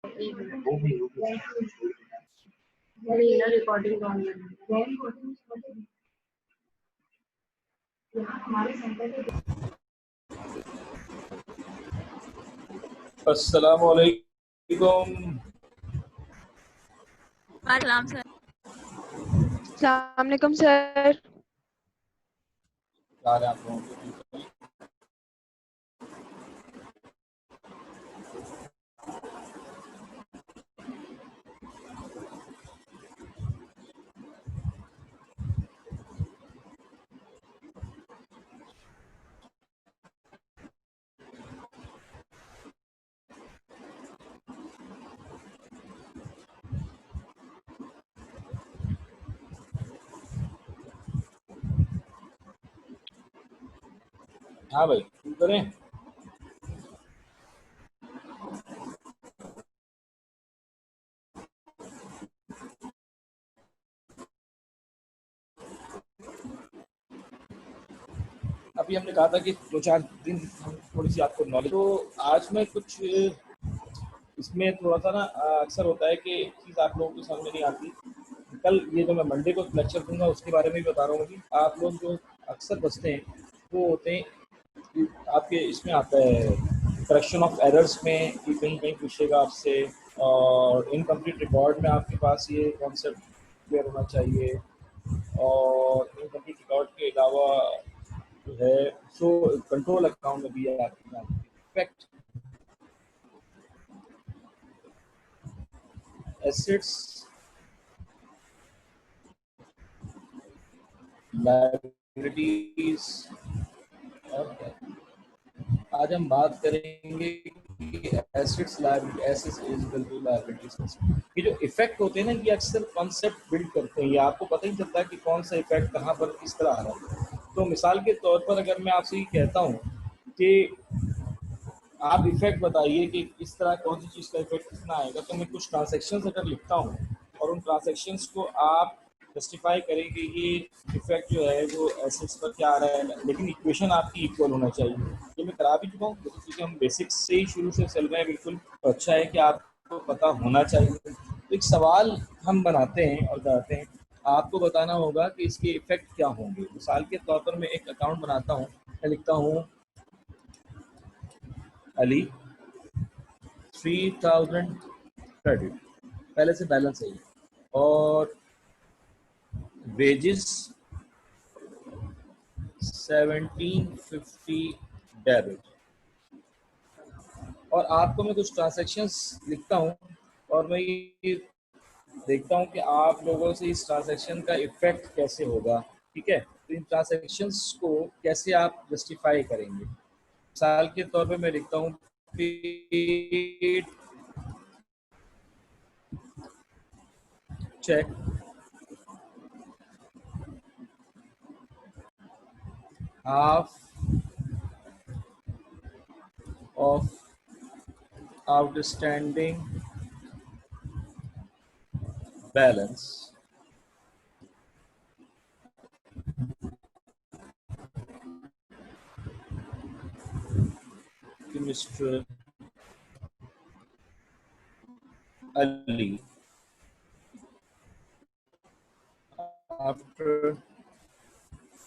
एक minute recording on है। अस्सलामु अलैकुम। वालेकुम सर। अस्सलाम वालेकुम सर। क्या हाल है आप लोगों के? हाँ भाई, शुरू करें। अभी हमने कहा था कि 2-4 दिन हम थोड़ी सी आपको नॉलेज, तो आज मैं कुछ इसमें थोड़ा सा ना अक्सर होता है कि एक चीज़ आप लोगों को समझ में नहीं आती। कल ये जो मैं मंडे को लेक्चर दूंगा उसके बारे में भी बता रहा हूँ कि आप लोग जो अक्सर बचते हैं वो होते हैं कि आपके इसमें आता है करेक्शन ऑफ एरर्स में कि कहीं कहीं पूछेगा आपसे, और इनकम्प्लीट रिकॉर्ड में आपके पास ये कॉन्सेप्ट क्लियर होना चाहिए। और इनकम्प्लीट रिकॉर्ड के अलावा जो है सो कंट्रोल अकाउंट में भी आपकी इफेक्ट एसेट्स लायबिलिटीज। और आज हम बात करेंगे कि assets liability, assets equal to liabilities. ये जो इफेक्ट होते हैं ना, ये अक्सर कॉन्सेप्ट बिल्ड करते हैं, ये आपको पता ही चलता है कि कौन सा इफेक्ट कहाँ पर किस तरह आ रहा है। तो मिसाल के तौर पर अगर मैं आपसे ये कहता हूँ कि आप इफेक्ट बताइए कि इस तरह कौन सी चीज़ का इफेक्ट कितना आएगा, तो मैं कुछ ट्रांजैक्शंस अगर लिखता हूँ और उन ट्रांजैक्शंस को आप जस्टिफाई करें कि ये इफेक्ट जो है वो एसेट्स पर क्या आ रहा है, लेकिन इक्वेशन आपकी इक्वल होना चाहिए। ये मैं करा भी चुका हूँ क्योंकि हम बेसिक्स से ही शुरू से चल रहे हैं बिल्कुल, तो अच्छा है कि आपको पता होना चाहिए। तो एक सवाल हम बनाते हैं और बताते हैं, आपको बताना होगा कि इसके इफेक्ट क्या होंगे। मिसाल के तौर पर मैं एक अकाउंट बनाता हूँ, मैं लिखता हूँ अली 3000 क्रेडिट, पहले से बैलेंस है, और वेजेस 1750 डेबिट। और आपको मैं कुछ ट्रांजैक्शंस लिखता हूँ और मैं ये देखता हूँ कि आप लोगों से इस ट्रांजैक्शन का इफेक्ट कैसे होगा। ठीक है, तो इन ट्रांजैक्शंस को कैसे आप जस्टिफाई करेंगे। मिसाल के तौर पे मैं लिखता हूँ cheque half of outstanding balance to Mr. Ali after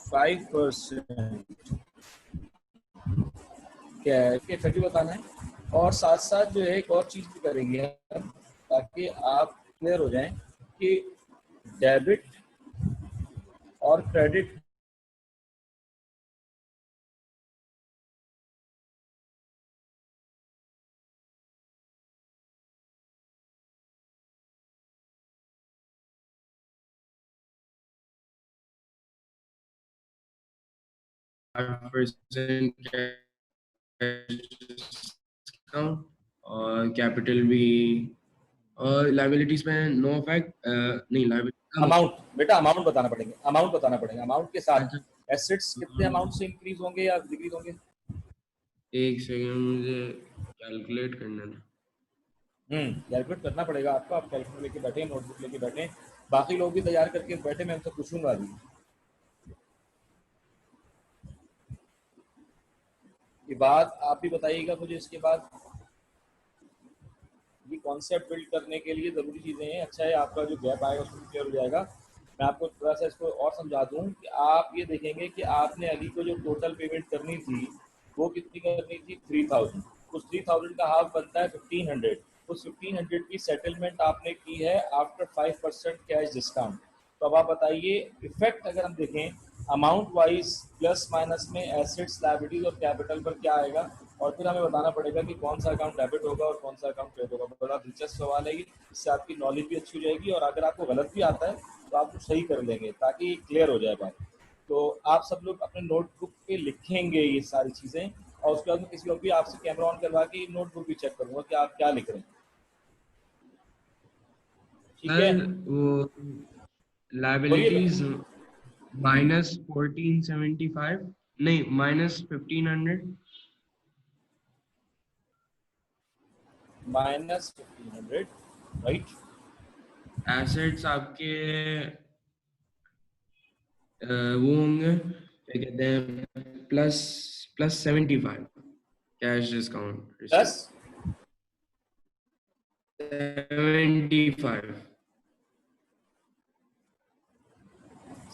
5% cash effective बताना है। और साथ साथ जो है एक और चीज़ भी करेंगे ताकि आप क्लियर हो जाएं कि डेबिट और क्रेडिट और कैपिटल भी, और लाइबिलिटीज में नो इफेक्ट नहीं, लाइबिलिटी अमाउंट, बेटा अमाउंट बताना पड़ेगा, अमाउंट बताना पड़ेगा। अमाउंट के साथ अच्छा, एसेट्स कितने अमाउंट से इंक्रीज होंगे या डिक्रीज होंगे। एक सेकंड मुझे कैलकुलेट करना था। कैलकुलेट करना पड़ेगा आपको। आप कैलकुलेटर लेके बैठे, नोटबुक लेके बैठे, बाकी लोग भी तैयार करके बैठे, मैं उनसे पूछूंगा अभी। ये बात आप भी बताइएगा मुझे इसके बाद। ये कॉन्सेप्ट बिल्ड करने के लिए ज़रूरी चीज़ें हैं। अच्छा है आपका जो गैप आएगा उसको क्लियर हो जाएगा। मैं आपको थोड़ा सा इसको और समझा दूँ कि आप ये देखेंगे कि आपने अली को जो टोटल पेमेंट करनी थी वो कितनी करनी थी, 3000। उस 3000 का हाफ बनता है 1500। उस 1500 की सेटलमेंट आपने की है आफ्टर 5% कैश डिस्काउंट। तो अब आप बताइए इफेक्ट अगर हम देखें अमाउंट वाइज प्लस माइनस में एसेट्स, लायबिलिटीज और कैपिटल पर क्या आएगा, और फिर हमें बताना पड़ेगा कि कौन सा अकाउंट डेबिट होगा और कौन सा अकाउंट क्रेडिट होगा। बड़ा दिलचस्प सवाल है ये, इससे आपकी नॉलेज भी अच्छी हो जाएगी और अगर आपको गलत भी आता है तो आप सही कर लेंगे ताकि क्लियर हो जाए बात। तो आप सब लोग अपने नोटबुक पे लिखेंगे ये सारी चीज़ें, और उसके बाद में किसी और भी आपसे कैमरा ऑन करवा के नोटबुक भी चेक करूंगा कि आप क्या लिख रहे हैं। ठीक है, सर वो बोलिए लाइबिलिटीज माइनस 1475, नहीं माइनस 1500, -1500 राइट। एसेट्स आपके वो होंगे क्या कहते हैं, plus plus 75 cash discount plus 75।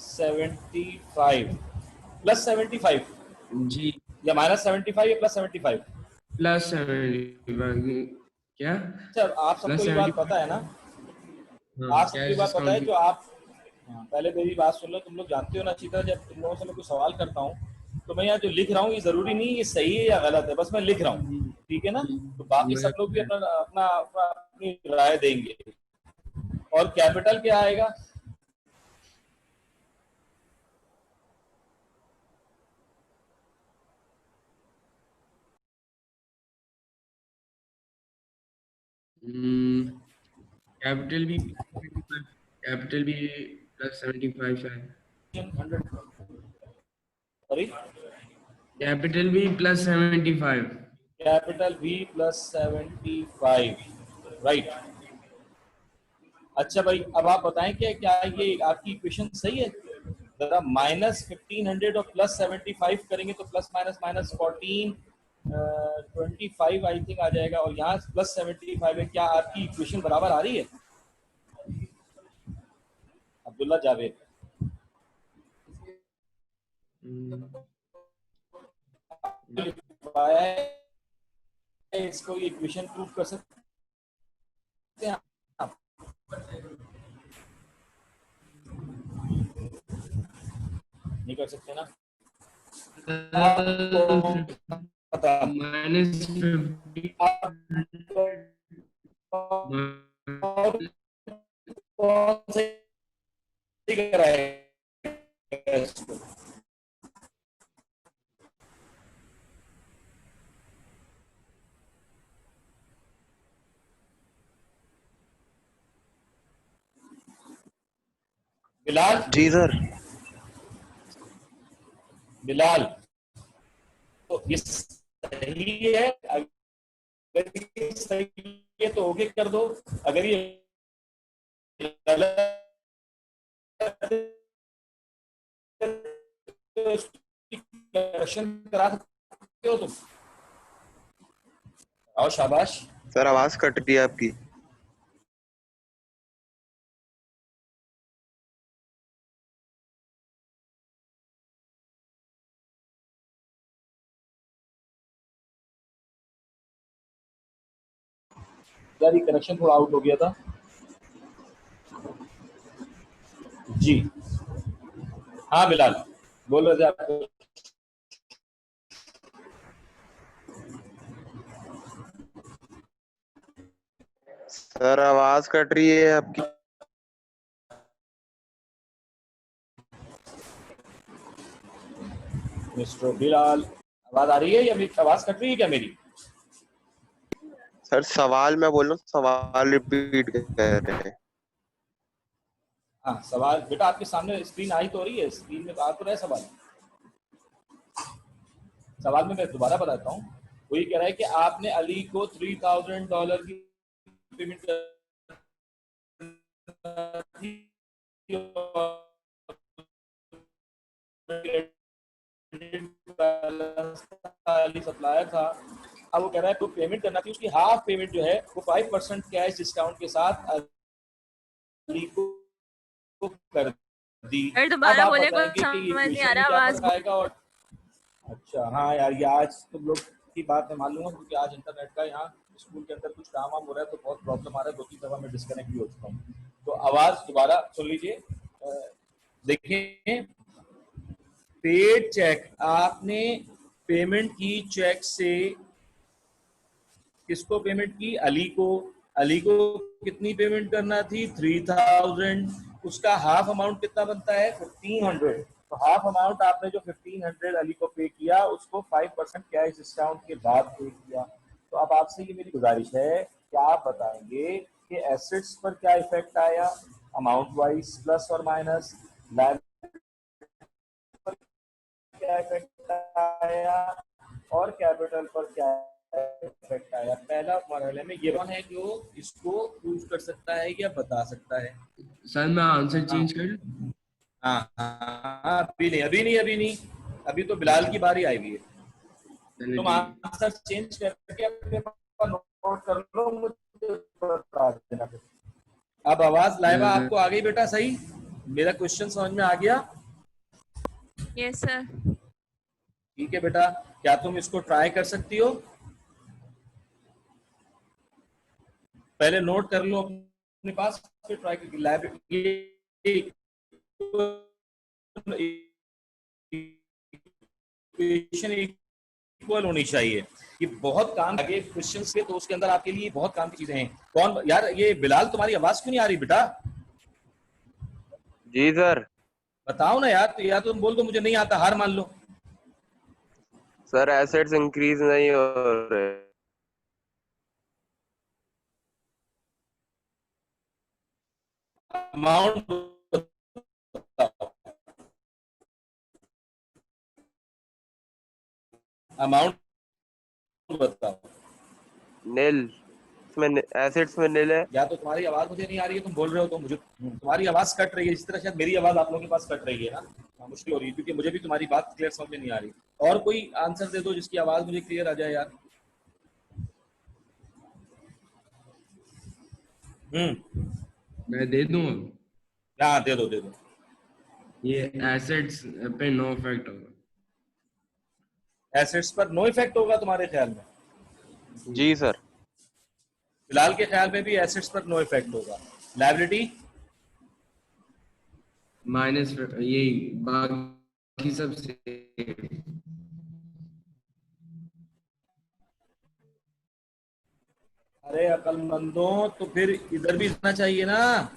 75 plus 75 जी या -75 या +75? प्लस 75 क्या, अच्छा आप सबको प्लस ये बात 75, पता है ना, हाँ आप सबको ये कैश बात पता है डिस्काउंट। जो आप, हाँ, पहले मेरी बात सुन लो, तुम लोग जानते हो ना अच्छी तरह, जब तुम लोगों से मैं कुछ सवाल करता हूँ तो मैं यहाँ जो लिख रहा हूँ ये ज़रूरी नहीं ये सही है या गलत है, बस मैं लिख रहा हूँ। ठीक है ना, तो बाकी सब लोग भी अपना अपना अपना अपनी राय देंगे। और कैपिटल क्या आएगा? कैपिटल भी कैपिटल भी प्लस 75 शायद, 100 सॉरी, कैपिटल भी प्लस 75। Capital V +75 right. अच्छा भाई अब आप बताएं कि क्या ये आपकी इक्वेशन सही है? जरा -1500 और +75 करेंगे तो plus minus minus 14 25 I think आ जाएगा, और यहाँ +75 है। क्या आपकी इक्वेशन बराबर आ रही है? अब्दुल्ला जावेद, इसको ये इक्वेशन प्रूव कर सकते हैं आप? नहीं कर सकते ना? आपको पता, -50 आपको कौन से कराएगा इसको? बिलाल, जी सर। बिलाल, तो ये सही है? अगर ये सही है तो ओके कर दो, अगर ये गलत है तो इसकी करेक्शन करा सकते हो तुम। और शाबाश। सर आवाज कट रही है आपकी। यार ये कनेक्शन थोड़ा आउट हो गया था जी। हाँ बिलाल, बोल रहे थे आपको। सर आवाज कट रही है आपकी। मिस्टर बिलाल, आवाज आ रही है या मेरी आवाज कट रही है क्या मेरी? सर सवाल मैं बोल रहा हूँ, सवाल रिपीट कर रहे हैं। हाँ सवाल बेटा आपके सामने स्क्रीन आई तो रही है, स्क्रीन में तो आ तो रहा है सवाल। सवाल में मैं दोबारा बताता हूँ, वो ये कह रहा है कि आपने अली को $3000 की पेमेंट अली सप्लायर था, अब वो कह रहा है तो पेमेंट करना थी, उसकी हाफ पेमेंट जो है वो 5% कैश डिस्काउंट के साथ अली को कर दी। अरे अब दोबारा आप बोले, बताएंगे कुछ कि समझ नहीं इक्वेशन आ में रहा, क्या आवाज फर्क आएगा। और अच्छा हाँ यार, ये आज तुम लोग की बात मैं मान लूंगा, क्योंकि आज इंटरनेट का यहाँ स्कूल के अंदर कुछ काम वाम हो रहा है तो बहुत प्रॉब्लम आ रहा है, 2-3 दफा मैं डिस्कनेक्ट भी हो चुका हूँ। तो आवाज दोबारा सुन लीजिए। देखिए, पेड चेक, आपने पेमेंट की चेक से, किसको पेमेंट की? अली को। अली को कितनी पेमेंट करना थी? 3000। उसका हाफ अमाउंट कितना बनता है? 1500। तो हाफ अमाउंट आपने जो 1500 अली को पे किया, उसको 5% कैश डिस्काउंट के बाद पे किया। तो अब आपसे ये मेरी गुजारिश है कि आप बताएंगे कि एसेट्स पर क्या इफेक्ट आया अमाउंट वाइज, प्लस और माइनस, क्या इफेक्ट आया और कैपिटल पर क्या इफेक्ट आया। पहला मरहले में ये कौन है जो इसको प्रूव कर सकता है या बता सकता है? सर मैं आंसर चेंज कर लूं? हाँ हाँ, अभी नहीं, अभी तो बिलाल की बारी आई हुई है। चलिए तुम ठीक है। आंसर चेंज करके अपने पास नोट कर लो, मुझे बता देना फिर। अब आवाज लाइवा आपको आ गई बेटा? सही, मेरा क्वेश्चन समझ में आ गया? Yes sir. ठीक है बेटा, क्या तुम इसको ट्राई कर सकती हो? पहले नोट कर लो अपने पास, फिर ट्राई करके लाइब्रेरी इक्वल होनी चाहिए। ये बहुत काम आगे क्वेश्चन के, तो उसके अंदर आपके लिए बहुत काम की चीजें हैं। कौन यार, ये बिलाल तुम्हारी आवाज क्यों नहीं आ रही बेटा? जी सर। बताओ ना यार, तो या तुम बोल दो मुझे नहीं आता, हार मान लो। सर एसेट्स इंक्रीज नहीं हो रहे। अमाउंट बताओ। नील, इसमें एसेट्स में नील है। या तो तुम्हारी आवाज मुझे नहीं आ रही है, तुम बोल रहे हो तो मुझे तुम्हारी आवाज कट रही है, इस तरह शायद मेरी आवाज आप लोगों के पास कट रही है ना। मुश्किल हो रही है क्योंकि मुझे भी तुम्हारी बात क्लियर समझ में नहीं आ रही। और कोई आंसर दे दो जिसकी आवाज मुझे क्लियर आ जाए यार। मैं दे दूं अब? हाँ दे दो दे दो। ये एसेट्स पे नो इफेक्ट होगा। एसेट्स पर नो इफेक्ट होगा तुम्हारे ख्याल में? जी सर। फिलहाल के ख्याल में भी एसेट्स पर नो इफेक्ट होगा। लायबिलिटी माइनस, यही बाकी सब से। अरे अकलमंदों, तो फिर इधर भी जाना चाहिए ना,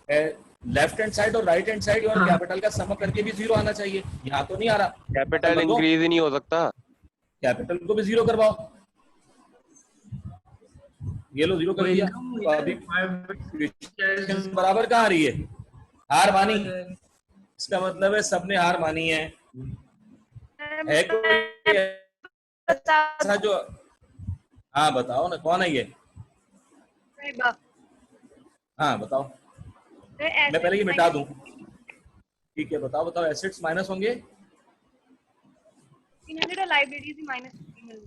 लेफ्ट हैंड साइड और राइट हैंड साइड और कैपिटल का सम करके भी जीरो आना चाहिए। यहाँ तो नहीं आ रहा। कैपिटल अकलमंदों, इंक्रीज ही नहीं हो सकता। कैपिटल को भी जीरो करवाओ। ये लो जीरो कर दिया। तो अभी बराबर कहाँ आ रही है? हार मानी, इसका मतलब है सबने हार मानी है कोई ऐसा जो? हाँ बताओ ना, कौन है ये? हाँ बताओ, मैं पहले ये मिटा दूं। ठीक है, बताओ बताओ, एसेट्स माइनस होंगे। 300 और लाइब्रेरीज ही माइनस 15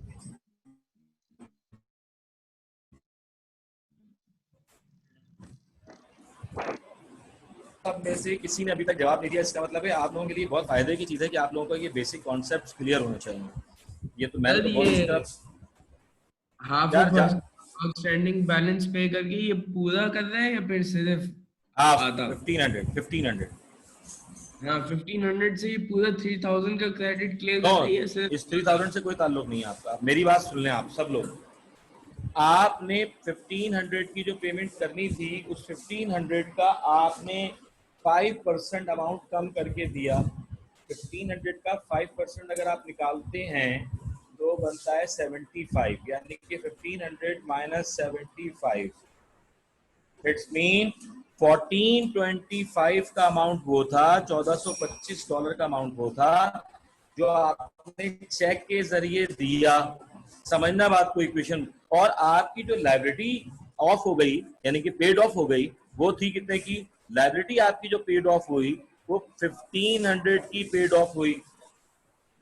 अब में से किसी ने अभी तक जवाब नहीं दिया, इसका मतलब है आप लोगों के लिए बहुत फायदे की चीज है कि आप लोगों को ये बेसिक कॉन्सेप्ट क्लियर होने चाहिए। ये तो मैंने तो बहुत अच्छी तरह हाफ यार ऑफ आउटस्टैंडिंग बैलेंस पे करके ये पूरा कर रहा है या फिर सिर्फ आधा? 1500 हाँ 1500 से ये पूरा 3000 का क्रेडिट क्लियर नो, कर रही है सिर्फ? इस 3000 से कोई ताल्लुक नहीं है आपका। मेरी बात सुन लें आप सब लोग। आपने 1500 की जो पेमेंट करनी थी, उस 1500 का आपने 5% अमाउंट कम करके दिया। 1500 का 5% अगर आप निकालते हैं तो बनता है 75, यानी कि 1500 माइनस 75, इट्स मीन 1425 का अमाउंट वो था, $1425 का अमाउंट वो था जो आपने चेक के जरिए दिया। समझना बात को, इक्वेशन। और आपकी जो लायबिलिटी ऑफ हो गई, यानी कि पेड ऑफ हो गई, वो थी कितने की? लायबिलिटी आपकी जो पेड ऑफ हुई वो 1500 की पेड ऑफ हुई।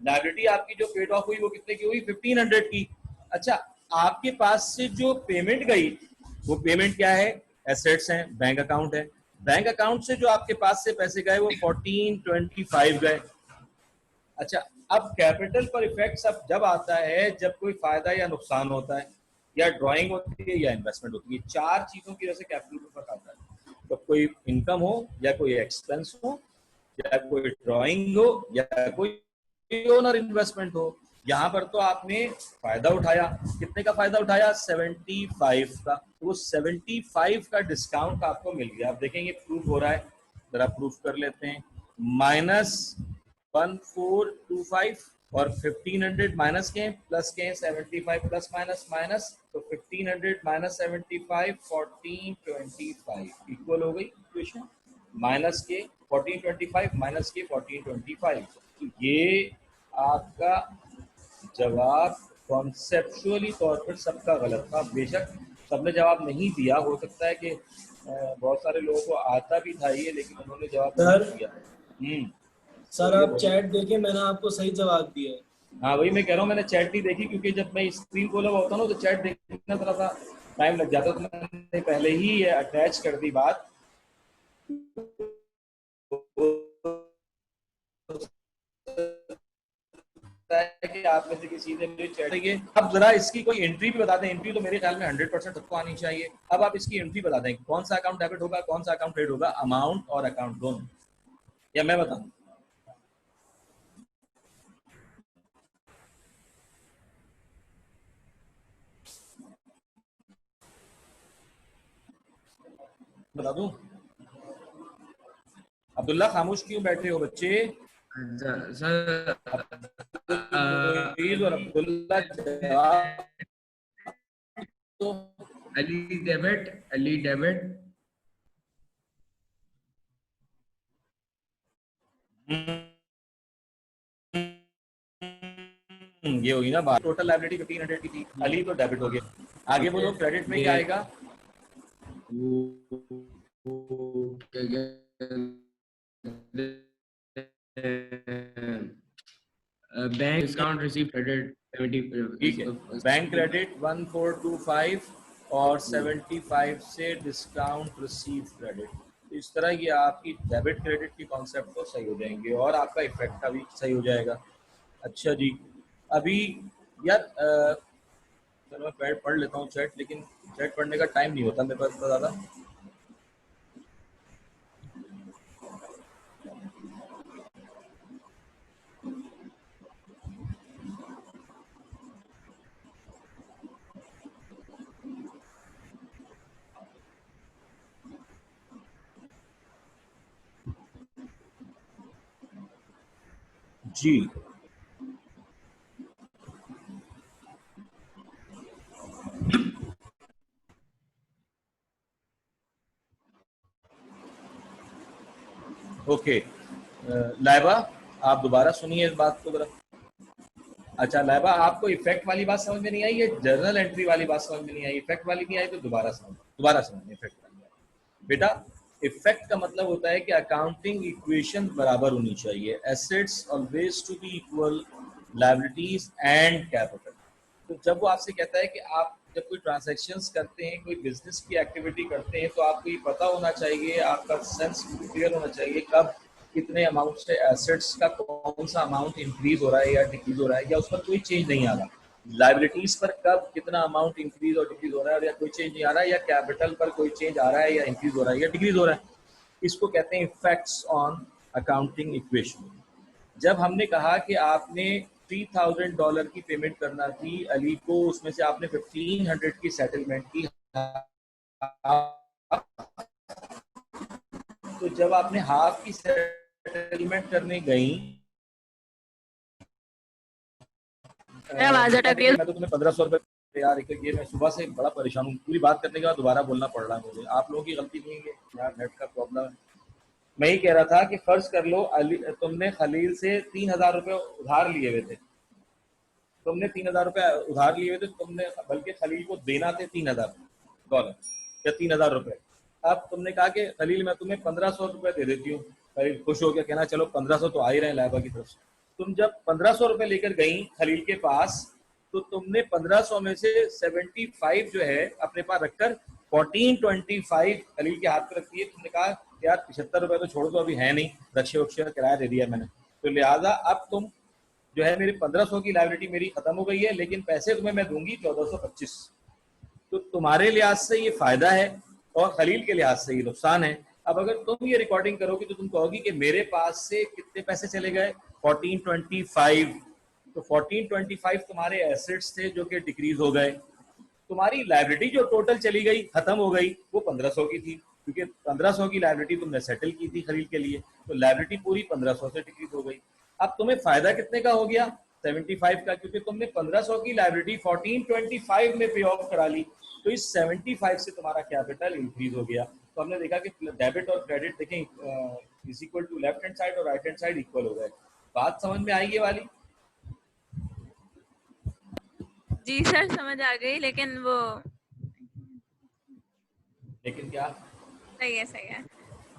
लायबिलिटी आपकी जो पेड ऑफ हुई वो कितने की हुई? 1500 की। अच्छा, आपके पास से जो पेमेंट गई वो पेमेंट क्या है, एसेट्स हैं, बैंक अकाउंट है। बैंक अकाउंट से जो आपके पास से पैसे गए वो 1425 गए। अच्छा, अब कैपिटल पर इफेक्ट अब जब आता है जब कोई फायदा या नुकसान होता है, या ड्राइंग होती है या इन्वेस्टमेंट होती है। चार चीजों की वजह से कैपिटल पर फर्क आता है। तो कोई इनकम हो या कोई एक्सपेंस हो या कोई ड्राइंग हो या कोई ओनर इन्वेस्टमेंट हो, यहाँ पर तो आपने फायदा उठाया। कितने का फायदा उठाया? 75 का। तो वो 75 का डिस्काउंट आपको मिल गया। आप देखेंगे प्रूफ हो रहा है, जरा प्रूफ कर लेते हैं। -1425 और 1500 माइनस के प्लस के 75 प्लस माइनस माइनस, तो 1500 माइनस 75 1425 इक्वल हो गई इक्वेशन। माइनस के 1425 माइनस के 1425, तो ये आपका जवाब कॉन्सेप्चुअली तौर पर सबका गलत था। बेशक सबने जवाब नहीं दिया, हो सकता है कि बहुत सारे लोगों को आता भी था ये, लेकिन उन्होंने जवाब नहीं दिया। सर आप चैट देखें, मैंने आपको सही जवाब दिया है। हाँ वही मैं कह रहा हूँ, मैंने चैट नहीं देखी क्योंकि जब मैं स्क्रीन खोला हुआ होता ना तो चैट देखना थोड़ा सा टाइम लग जाता, तो मैंने पहले ही ये अटैच कर दी बात। कि आप में से किसी ने मुझे चैट किए। अब जरा इसकी कोई एंट्री भी बता दें। एंट्री तो मेरे ख्याल में 100% सबको आनी चाहिए। अब आप इसकी एंट्री बता दें, कौन सा अकाउंट डेबिट होगा, कौन सा अकाउंट क्रेडिट होगा, अमाउंट और अकाउंट दोनों, या मैं बताऊं? बता दूं? अब्दुल्ला खामोश क्यों बैठे हो बच्चे? सर और अब्दुल्ला जवाब तो अली डेबिट ये होगी ना बात। टोटल लायबिलिटी 1500 की थी, अली तो डेबिट हो गया। आगे बोलो, क्रेडिट में क्या आएगा? Bank discount receive credit 70। ठीक है, बैंक क्रेडिट 1425 और 75 से डिस्काउंट रिसीव क्रेडिट। तो इस तरह ये आपकी डेबिट क्रेडिट की कॉन्सेप्ट तो सही हो जाएंगे और आपका इफेक्ट का भी सही हो जाएगा। अच्छा जी, अभी यार चलो मैं पढ़ लेता हूँ चैट, लेकिन चैट पढ़ने का टाइम नहीं होता मेरे पास तो ज़्यादा। जी ओके, लाइबा आप दोबारा सुनिए इस बात को जरा। अच्छा लाइबा, आपको इफेक्ट वाली बात समझ में नहीं आई, ये जर्नल एंट्री वाली बात समझ में नहीं आई? इफेक्ट वाली नहीं आई तो दोबारा समझ इफेक्ट वाली। बेटा इफेक्ट का मतलब होता है कि अकाउंटिंग इक्वेशन बराबर होनी चाहिए। Assets always to be equal, liabilities and capital. तो जब वो आपसे कहता है कि आप जब कोई ट्रांजैक्शंस करते हैं, कोई बिजनेस की एक्टिविटी करते हैं, तो आपको ये पता होना चाहिए, आपका सेंस क्लियर होना चाहिए कब कितने अमाउंट से एसेट्स का कौन सा अमाउंट इंक्रीज हो रहा है या डिक्रीज हो रहा है, या उस पर कोई चेंज नहीं आ रहा। लाइबिलिटीज पर कब कितना अमाउंट इंक्रीज और डिक्रीज हो रहा है और या कोई चेंज नहीं आ रहा है, या कैपिटल पर कोई चेंज आ रहा है या इंक्रीज हो रहा है या डिक्रीज हो रहा है। इसको कहते हैं इफेक्ट्स ऑन अकाउंटिंग इक्वेशन। जब हमने कहा कि आपने $3000 की पेमेंट करना थी अली को, उसमें से आपने 1500 की सेटलमेंट की, तो जब आपने हाफ की सेटलमेंट करने गई, आवाज अटक रही है। मैं तो तुम्हें 1500 रुपए यार, ये मैं सुबह से बड़ा परेशान हूँ, पूरी बात करने के बाद दोबारा बोलना पड़ रहा है मुझे। आप लोगों की गलती नहीं है यार, नेट का प्रॉब्लम है। मैं ही कह रहा था कि फर्ज कर लो अली, तुमने खलील से 3000 रुपए उधार लिए हुए थे। तुमने 3000 रुपए उधार लिए हुए थे, तुमने बल्कि खलील को देना थे $3000 या 3000 रुपए। अब तुमने कहा कि खलील मैं तुम्हें 1500 रुपए दे देती हूँ। खलील खुश हो गया, कहना चलो 1500 तो आ ही रहे हैं लाइबा की तरफ से। तुम जब 1500 रुपए लेकर गई खलील के पास, तो तुमने 1500 में से 75 जो है अपने पास रखकर 1425 खलील के हाथ पे रख दिए। तुमने कहा यार 75 रुपए तो छोड़ दो, अभी है नहीं, रक्षे वक्षे का किराया दे दिया मैंने, तो लिहाजा अब तुम जो है मेरी 1500 की लाइबिलिटी मेरी खत्म हो गई है, लेकिन पैसे तुम्हें मैं दूंगी 1425। तो तुम्हारे लिहाज से ये फायदा है और खलील के लिहाज से ये नुकसान है। अब अगर तुम ये रिकॉर्डिंग करोगी तो तुम कहोगी कि मेरे पास से कितने पैसे चले गए, 1425। तो 1425 तुम्हारे एसेट्स थे जो कि डिक्रीज हो गए। तुम्हारी लाइबिलिटी जो टोटल चली गई, खत्म हो गई, वो 1500 की थी, क्योंकि 1500 की लाइबिलिटी तुमने सेटल की थी खरीद के लिए, तो लाइबिलिटी पूरी 1500 से डिक्रीज हो गई। अब तुम्हें फायदा कितने का हो गया, 75 का, क्योंकि तुमने 1500 की लाइबिलिटी 1425 में पे ऑफ करा ली, तो इस 75 से तुम्हारा कैपिटल इंक्रीज हो गया। तो हमने देखा कि डेबिट और क्रेडिट देखें is equal to left hand side और राइट हैंड साइड इक्वल हो गए। बात समझ में आई ये वाली? जी सर समझ आ गई, लेकिन वो लेकिन क्या? सही है।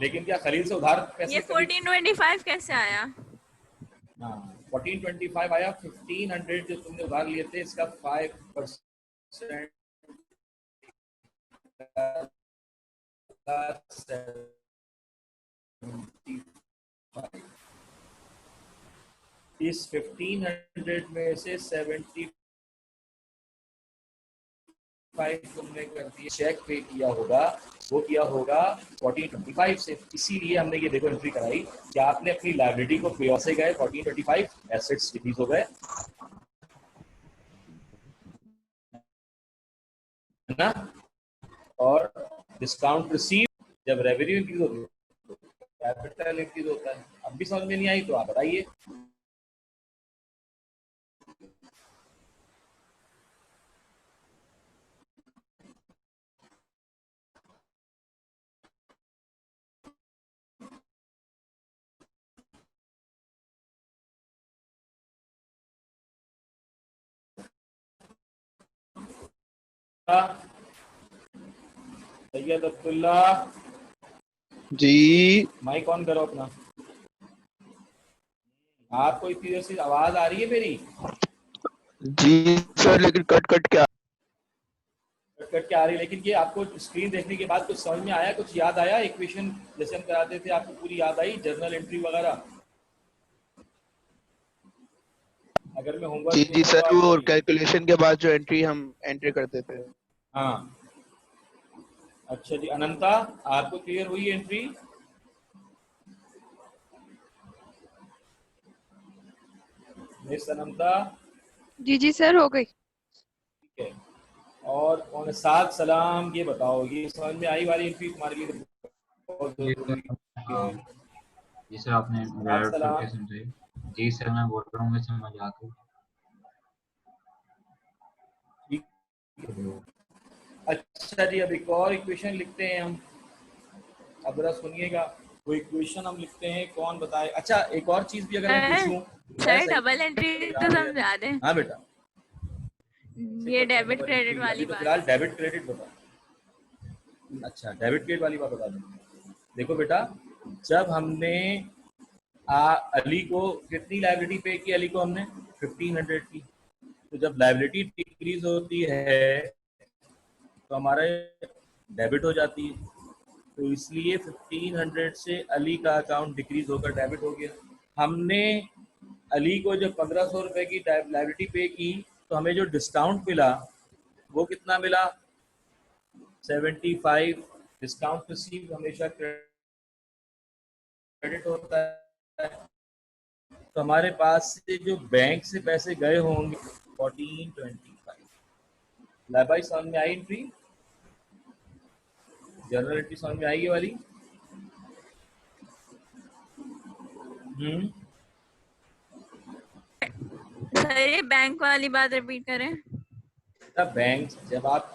लेकिन क्या खलील से उधार पैसे ये 1425 कैसे आया? हाँ 1425 आया, 1500 जो तुमने उधार लिए थे इसका 5% इस 1500 में से 75 तुमने कर दिया, चेक पे किया होगा, वो किया होगा 1425 से। इसीलिए हमने ये देखो एंट्री कराई कि आपने अपनी लाइबिलिटी को पे ऑफ से गए 1425, एसेट्स डिक्रीज हो गए, है ना, और डिस्काउंट रिसीव जब रेवेन्यू इंक्रीज होती है तो कैपिटल इंक्रीज होता है। अब भी समझ में नहीं आई तो आप बताइए। सैयद अब्दुल्ला जी माइक ऑन करो अपना। आपको इतनी देर से आवाज आ रही है मेरी? जी सर, लेकिन कट कट क्या कट कट के आ रही है, लेकिन ये आपको स्क्रीन देखने के बाद कुछ समझ में आया, कुछ याद आया? इक्वेशन जैसे हम कराते थे आपको पूरी याद आई, जर्नल एंट्री वगैरह? अगर मैं होमवर्क जी सर, वो कैलकुलेशन के बाद जो एंट्री हम एंट्री करते थे। हाँ अच्छा जी। अनंता आपको क्लियर हुई एंट्री? मिस अनंता? जी सर हो गई। ठीक है। और कौन? साथ सलाम, ये बताओ ये समझ में आई वाली एंट्री तुम्हारे लिए बहुत जरूरी है? जी सर आपने साथ सलाम। समझाई। जी सर मैं बोल रहा हूँ समझ आ गई। ठीक है। अच्छा जी, अब एक और इक्वेशन लिखते हैं हम। अब जरा सुनिएगा, वो इक्वेशन हम लिखते हैं, कौन बताए? अच्छा एक और चीज भी अगर मैं पूछूं सर डबल एंट्री तो समझा दे। हाँ बेटा, ये डेबिट क्रेडिट वाली तो बात। फिलहाल डेबिट क्रेडिट बता। अच्छा डेबिट क्रेडिट वाली बात बता दूं। देखो बेटा, जब हमने अली को कितनी लाइबिलिटी पे की, अली को हमने 1500 की, तो जब लाइबिलिटी डिक्रीज होती है तो हमारा डेबिट हो जाती है, तो इसलिए 1500 से अली का अकाउंट डिक्रीज होकर डेबिट हो गया। हमने अली को जब 1500 रुपए की लाइबिलिटी पे की तो हमें जो डिस्काउंट मिला वो कितना मिला, 75। डिस्काउंट रिसीव हमेशा क्रेडिट होता है, तो हमारे पास से जो बैंक से पैसे गए होंगे 1425। लाइबाई समझ में आई एंट्री? जनरल एंट्री समझ में आई ये वाली? सर ये बैंक वाली बात रिपीट करें। बैंक जब आप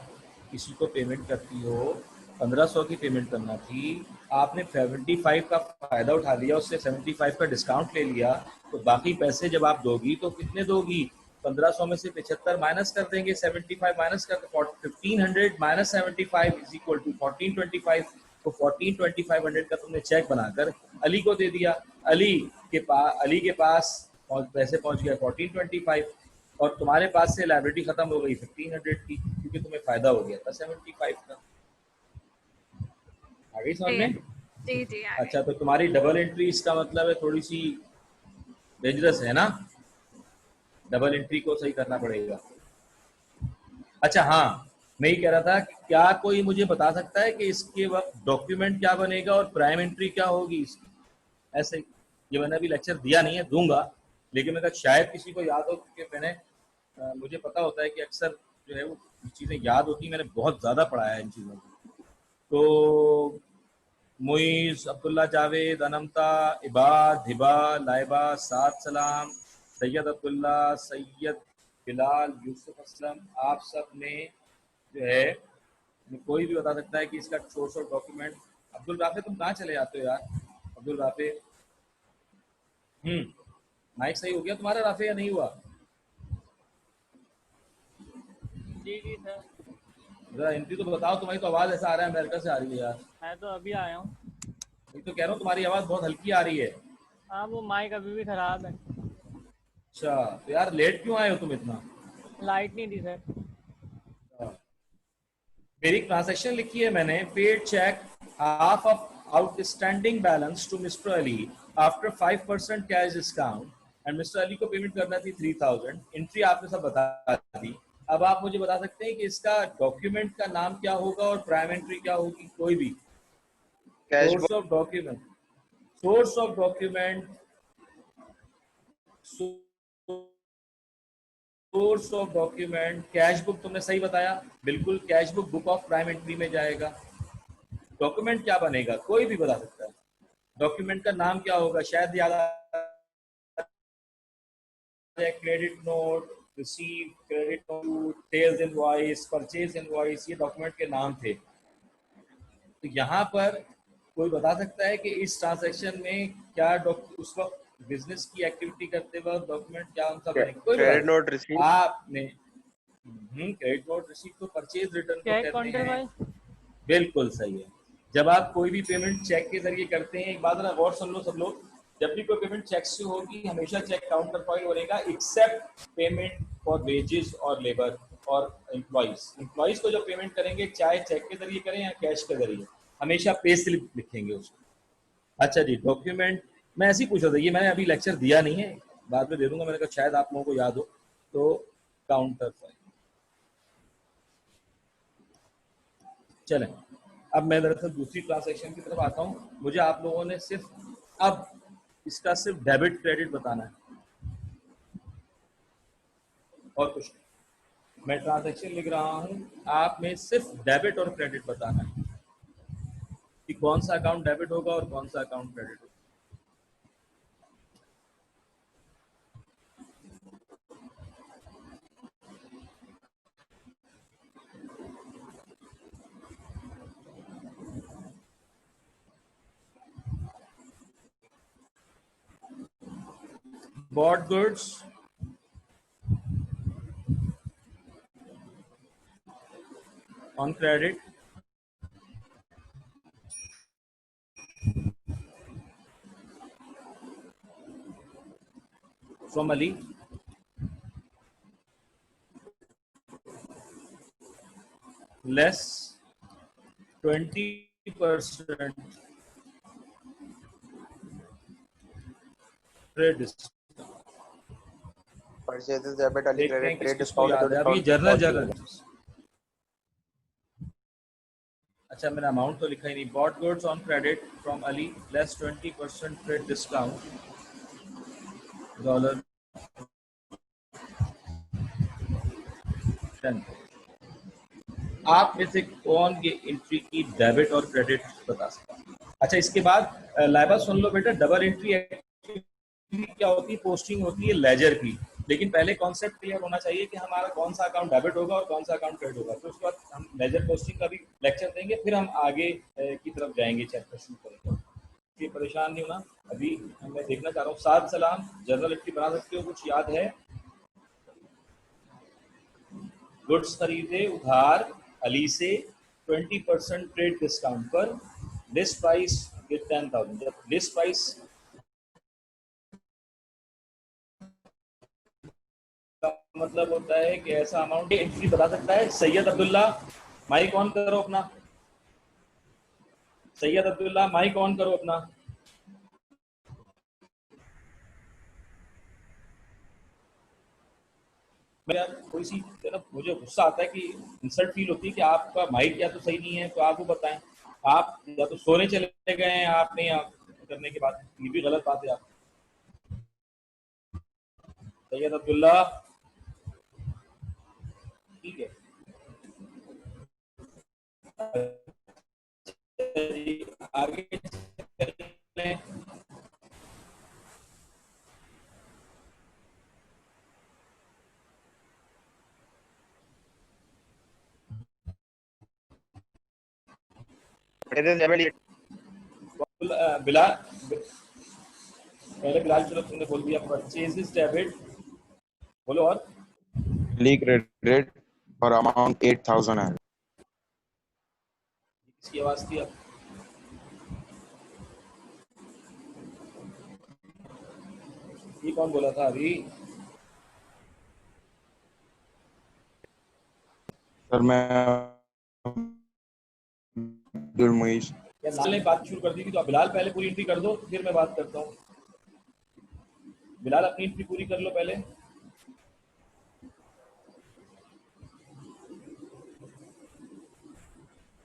किसी को पेमेंट करती हो, 1500 की पेमेंट करना थी, आपने 75 का फायदा उठा लिया, उससे 75 का डिस्काउंट ले लिया, तो बाकी पैसे जब आप दोगी तो कितने दोगी? 1500 में से 75 माइनस कर देंगे, 75 माइनस कर 1500 माइनस 75 इज इक्वल टू 1425। तो 1425 का तुमने चेक बनाकर अली को दे दिया। अली के पास पैसे पहुंच गए 1425, और तुम्हारे पास से लाइबिलिटी खत्म हो गई 1500 की, क्योंकि तुम्हें फायदा हो गया था 75 का। आ गई समझ में? जी जी आ अच्छा, तो तुम्हारी डबल एंट्री, इसका मतलब है थोड़ी सी डेंजरस है ना, डबल एंट्री को सही करना पड़ेगा। अच्छा हाँ, मैं ये कह रहा था कि क्या कोई मुझे बता सकता है कि इसके वक्त डॉक्यूमेंट क्या बनेगा और प्राइम एंट्री क्या होगी इसकी? ऐसे ये मैंने अभी लेक्चर दिया नहीं है, दूंगा, लेकिन मैं शायद किसी को याद हो, क्योंकि मैंने मुझे पता होता है कि अक्सर जो है वो चीज़ें याद होती, मैंने बहुत ज़्यादा पढ़ाया है इन चीज़ों को। तो मुइज़, अब्दुल्ला जावेद, अनमता, इबाद, हिबा, लाइबा, साद सलाम, सैयद अब्दुल्ला, सैयद बिलाल, यूसुफ असलम, आप सब ने जो है, कोई भी बता सकता है कि इसका source of document. Abdul Rafe तुम कहाँ चले जाते हो यार? अब्दुल राफे, माइक सही हो गया तुम्हारा राफे या नहीं हुआ? जी जी सर। जरा एंट्री तो बताओ, तुम्हारी तो आवाज़ ऐसा आ रहा है अमेरिका से आ रही है यार। मैं तो अभी आया हूँ। मैं तो कह रहा हूँ तुम्हारी आवाज़ बहुत हल्की आ रही है। हाँ वो माइक अभी भी खराब है। अच्छा, तो यार लेट क्यों आए हो तुम इतना? लाइट नहीं थी सर। मेरी ट्रांजैक्शन लिखी है मैंने, paid cheque half of outstanding balance to mister Ali after 5% cash discount, and mister Ali को पेमेंट करना थी 3000। एंट्री आपने सब बता दी। अब आप मुझे बता सकते हैं कि इसका डॉक्यूमेंट का नाम क्या होगा और प्राइम एंट्री क्या होगी? कोई भी source of document, source of document, source of document, cash book तुमने सही बताया, बिल्कुल cash book book of prime entry में जाएगा। डॉक्यूमेंट क्या बनेगा? कोई भी बता सकता है। डॉक्यूमेंट का नाम क्या होगा? शायद याद credit note, receive, credit note, sales invoice, purchase invoice, ये डॉक्यूमेंट के नाम थे। तो यहाँ पर कोई बता सकता है कि इस ट्रांजैक्शन में क्या उस वक्त बिजनेस की एक्टिविटी करते वक्त डॉक्यूमेंट क्या उनका बनेगा? कोई क्रेडिट नोट रिसीव, आपने क्रेडिट नोट रिसीव तो परचेज रिटर्न को चेक कहते काउंटर हैं। वाइज। बिल्कुल सही है। जब आप कोई भी पेमेंट चेक के जरिए करते हैं, एक बात ना गौर सुन लो सब लोग, जब भी कोई पेमेंट चेक से होगी हमेशा चेक काउंटर पॉइंट बनेगा, एक्सेप्ट पेमेंट फॉर वेजेस और लेबर और एम्प्लॉइज को जब पेमेंट करेंगे, चाहे चेक के जरिए करें या कैश के जरिए, हमेशा पे स्लिप लिखेंगे उसको। अच्छा जी, डॉक्यूमेंट मैं ऐसे ही पूछ रहा था, ये मैंने अभी लेक्चर दिया नहीं है, बाद में दे दूंगा, मैंने कहा शायद आप लोगों को याद हो। तो काउंटर पॉइंट, चलें अब मैं दरअसल दूसरी ट्रांजैक्शन की तरफ आता हूँ। मुझे आप लोगों ने सिर्फ अब इसका सिर्फ डेबिट क्रेडिट बताना है और कुछ नहीं। मैं ट्रांजैक्शन लिख रहा हूँ, आप में सिर्फ डेबिट और क्रेडिट बताना है कि कौन सा अकाउंट डेबिट होगा और कौन सा अकाउंट क्रेडिट होगा। Bought goods on credit from Ali less 20% trade discount। Purchases debit Ali देखते हैं क्रेडिट ट्रेड किसको डिस्काउंट याद है। अभी जर्नल अच्छा, मैंने अमाउंट तो लिखा ही नहीं। Bought goods on credit from Ali less 20% trade discount $10। आप में से कौन ये एंट्री की डेबिट और क्रेडिट बता सकता है? अच्छा, इसके बाद लाइबा सुन लो बेटा, डबल एंट्री क्या होती है? पोस्टिंग होती है लेजर की, लेकिन पहले कॉन्सेप्ट क्लियर होना चाहिए कि हमारा कौन सा अकाउंट डेबिट होगा और कौन सा अकाउंट क्रेडिट होगा। तो उसके बाद हम लेजर पोस्टिंग का भी लेक्चर देंगे, फिर हम आगे की तरफ जाएंगे, चैप्टर शुरू करेंगे। ये परेशान नहीं होना, अभी मैं देखना चाह रहा हूँ। साद सलाम, जर्नल एंट्री बना सकते हो? कुछ याद है? गुड्स खरीदे उधार अली से 20% ट्रेड डिस्काउंट पर, लिस्ट प्राइस विद 10,000। जब लिस्ट प्राइस कम मतलब होता है कि ऐसा अमाउंट एंट्री बता सकता है। सैयद अब्दुल्ला माइक ऑन करो अपना। सैयद अब्दुल्ला माइक ऑन करो अपना। मेरा कोई सी ना, मुझे गुस्सा आता है कि इंसल्ट फील होती है कि आपका माइक या तो सही नहीं है, तो आप वो बताएं। आप या तो सोने चले गए हैं, आपने आप करने के बाद, ये भी गलत बात है। आप सैयद अब्दुल्ला, ठीक है आगे चलें। बिलाल, पहले बिलाल, चलो तुमने बोल दिया परचेजेस डेबिट, बोलो और क्रेडिट और अमाउंट 8000 है। किसकी आवाज थी? अब ये कौन बोला था अभी? सर मैं अब्दुल मुईस। या बिलाल ने बात शुरू कर दी थी, तो बिलाल पहले पूरी एंट्री कर दो, फिर मैं बात करता हूँ। बिलाल अपनी एंट्री पूरी कर लो पहले।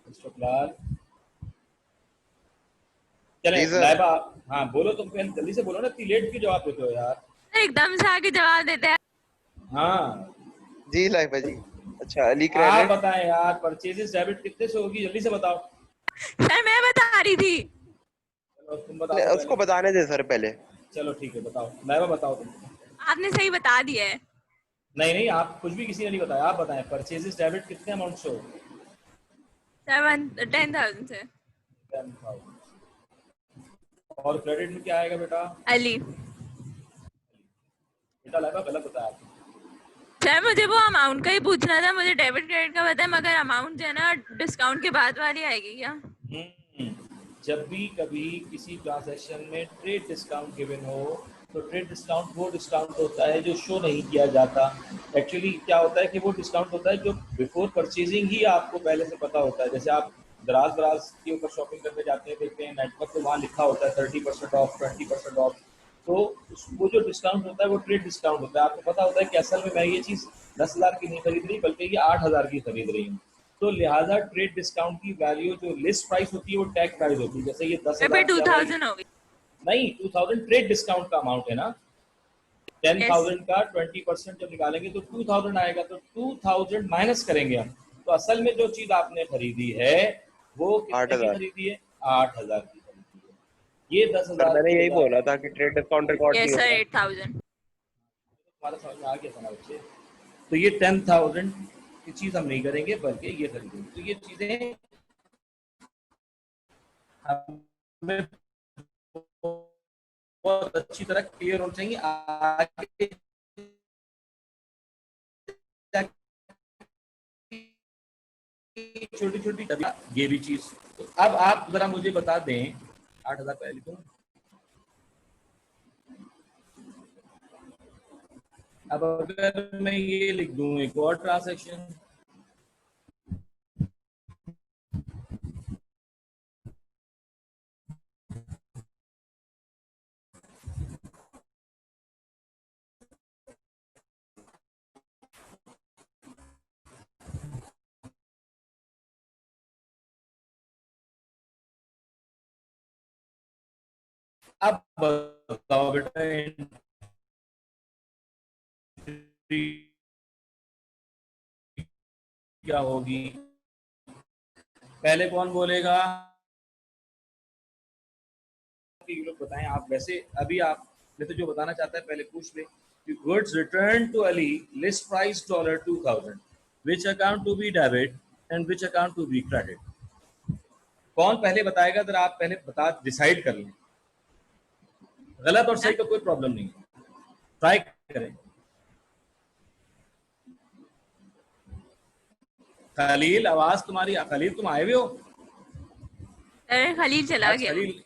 मिस्टर बिलाल, चले जी सर। लाइबा, हाँ बोलो, तुम पहले जल्दी से बोलो ना, इतनी लेट क्यों जवाब देते हो यार? एकदम से आके जवाब देते हैं। हाँ जी लाइबा जी। अच्छा, अली आप क्रेडिट। बताएं यार, परचेजेस डेबिट कितने से होगी, जल्दी से बताओ। सर मैं बता रही थी। चलो तुम बता दो उसको पहले। बताने दे सर पहले। चलो ठीक है, बताओ लाइबा, बताओ तुम। आपने सही बता दिया है। नहीं नहीं, आप कुछ भी किसी ने नहीं बताया, आप बताएं परचेजेस डेबिट कितने अमाउंट से होगी? 10,000 से। 10,000। और क्रेडिट में क्या आएगा बेटा? अली बेटा लाइबा गलत बताया आपने। सर मुझे वो अमाउंट का ही पूछना था, मुझे डेबिट क्रेडिट का पता है, मगर अमाउंट जो है ना डिस्काउंट के बाद वाली आएगी क्या? जब भी कभी किसी ट्रांजैक्शन में ट्रेड डिस्काउंट गिवन हो, तो ट्रेड डिस्काउंट वो डिस्काउंट होता है जो शो नहीं किया जाता। एक्चुअली क्या होता है कि वो डिस्काउंट होता है जो बिफोर परचेजिंग ही आपको पहले से पता होता है। जैसे आप दराज दराज के ऊपर शॉपिंग करने जाते हैं, देखते हैं नेटवर्क, तो वहाँ लिखा होता है 30% ऑफ, 20% ऑफ। तो वो जो डिस्काउंट होता है वो ट्रेड डिस्काउंट होता है। आपको पता होता है कि असल में मैं ये चीज़ 10,000 की नहीं खरीद रही, बल्कि ये 8,000 की खरीद रही हूँ। तो लिहाजा ट्रेड डिस्काउंट की वैल्यू जो लिस्ट प्राइस होती है वो टैग प्राइस होती है। जैसे ये 10,000 फिर 2000 होगी। नहीं, 2000 ट्रेड डिस्काउंट का अमाउंट है ना। 10,000 का 20% जब निकालेंगे तो 2000 आएगा, तो 2000 माइनस करेंगे हम। तो असल में जो चीज आपने खरीदी है वो कितने की 8,000। खरीदी है? 8,000 की खरीदी है। ये सर 10,000 मैंने की यही जगह बोला था कि ट्रेड डिस्काउंट रिकॉर्ड नहीं यस सर होगा। 8,000। तुम्हारा समझ में आ गया था ना बच्चे? तो ये 10,000 की चीज हम नहीं करेंगे, बल्कि ये खरीदेंगे। तो ये चीजें हमें बहुत अच्छी तरह क्लियर होनी चाहिए। आगे छोटी छोटी ये भी चीज। तो अब आप जरा मुझे बता दें, 8,000 पहले लिखूं। अब अगर मैं ये लिख दूं एक और ट्रांसैक्शन, अब बताओ बेटा क्या होगी? पहले कौन बोलेगा? ये लोग बताएं। आप वैसे अभी आप मैं तो जो बताना चाहता है पहले पूछ ले। Goods return to Ali, list price $2,000, which account to be debit and which account to be credit. कौन पहले बताएगा? जरा आप पहले बता, डिसाइड कर लें। गलत और सही का कोई प्रॉब्लम नहीं है, ट्राई करें। खलील, आवाज तुम्हारी, खलील तुम आए हुए हो? सर खलील चला आज गया खलील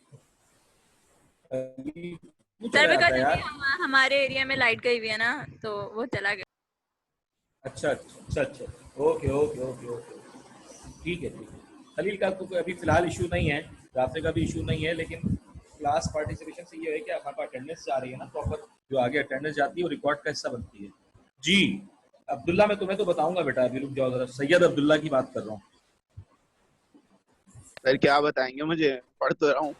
तू सर, चला जाता बिकॉज है यार। हमारे एरिया में लाइट गई हुई है ना, तो वो चला गया। अच्छा अच्छा अच्छा, ओके ओके ओके ओके, ठीक है ठीक है। खलील का तो कोई अभी फिलहाल इशू नहीं है, रास्ते का भी इशू नहीं है, लेकिन क्लास पार्टिसिपेशन से ये है कि हमारे पास अटेंडेंस जा रही है ना प्रॉपर, जो आगे अटेंडेंस जाती है वो रिकॉर्ड का हिस्सा बनती है। जी अब्दुल्ला, मैं तुम्हें तो बताऊंगा बेटा, अभी रुक जाओ जरा, सैयद अब्दुल्ला की बात कर रहा हूँ। सर क्या बताएंगे, मुझे पढ़ तो रहा हूँ।